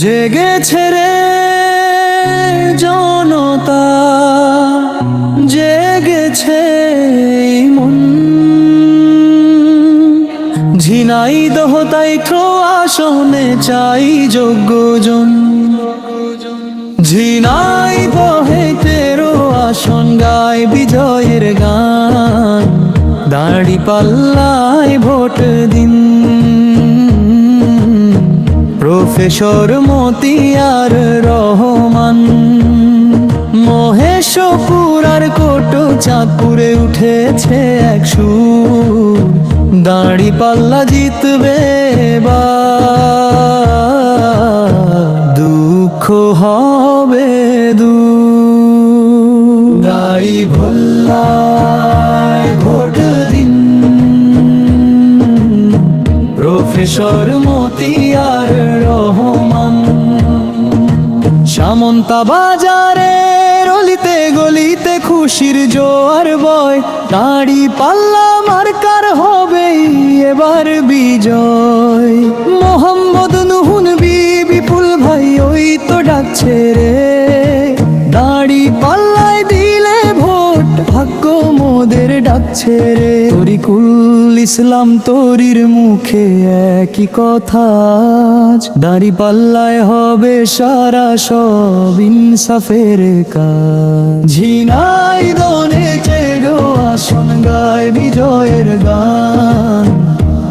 জেগেছে রে জনতা, জেগেছে মন। ঝিনাইদহ তাই আসনে চাই যোগ্যজন। ঝিনাইদহে 13 আসন গায় বিজয়ের গান। দাঁড়িপাল্লায় ভোট দিন, প্রফেসর মতিয়ার রহমান। মহেশপুর আর কোটচাঁদপুরে উঠেছে এক সুর। দাঁড়িপাল্লা জিতবে এবার, দুঃখ হবে দূর। দাঁড়িপাল্লায় ভোট দিন, প্রফেসর মতিয়ার রহমান। সামন্তাবাজারের অলিতে গলিতে খুশির জোয়ার বয়। দাঁড়িপাল্লা মার্কার হবে এবার বিজয়। মোহাম্মদ নুহুন বিপুল ভাই ওই তো ডাকছে রে। দাঁড়িপাল্লায় দিলে ভোট, ভাগ্য মোদের ডাকছে রে। তরিকুল ইসলাম তরির মুখে একই কথা, দাঁড়িপাল্লায় হবে সারা সব ইনসাফের কাজ। ঝিনাইদহে 13 আসন গায় বিজয়ের গান।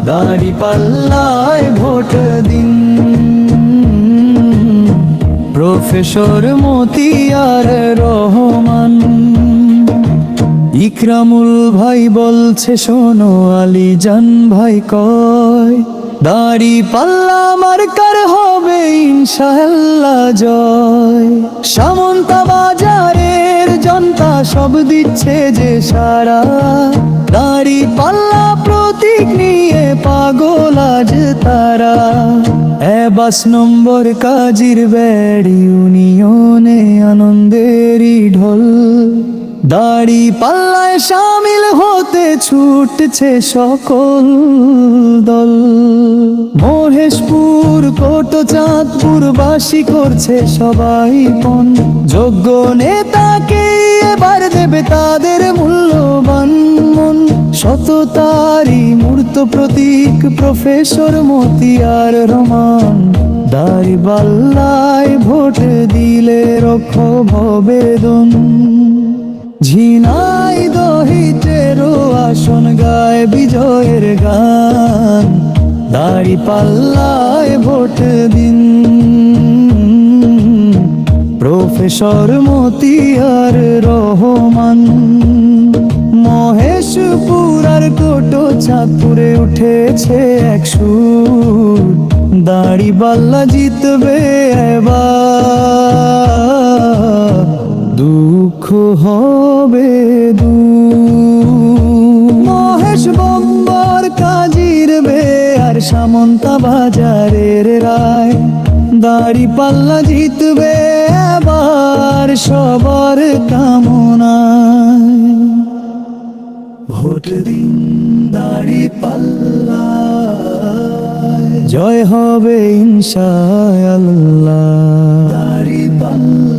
দাঁড়িপাল্লায় ভোট দিন, প্রফেসর মতিয়ার রহমান। ইকরামুল ভাই বলছে শোনো, আলীজান ভাই কয়। দাঁড়িপাল্লা মার্কার হবে ইনশাআল্লাহ জয়। সামন্তাবাজারের জনতা সব দিচ্ছে যে সারা। দাঁড়িপাল্লা প্রতীক নিয়ে পাগল আজ তারা। 22 নম্বর কাজীর বেড় ইউনিয়নে আনন্দেরই ঢল। দাঁড়িপাল্লায় শামিল হতে ছুটছে সকল দল। মহেশপুর কোটচাঁদপুর বাসী করছে সবাই পণ। যোগ্য নেতাকে এবার দেবে তাদের মূল্যবান মন। সততারই মূর্ত প্রতীক প্রফেসর মতিয়ার রহমান। দাঁড়িপাল্লায় ভোট দিলে রক্ষব হবে দন। ঝিনাইদহে 13 আসন গায় বিজয়ের গান। দাঁড়িপাল্লায় ভোট দিন, প্রফেসর মতিয়ার রহমান। মহেশপুর আর কোটচাঁদপুরে উঠেছে এক সুর। দাঁড়িপাল্লা জিতবে এবার, দুঃখ হবে দূর। মহেশ বম্বর কাজীর আর সামন্তাবাজারের রায়। দাঁড়িপাল্লা জিতবে এবার সবার কামনায়। ভোট দিন দাঁড়িপাল্লা, জয় হবে ইনশাআল্লাহ। দাঁড়িপাল্লা।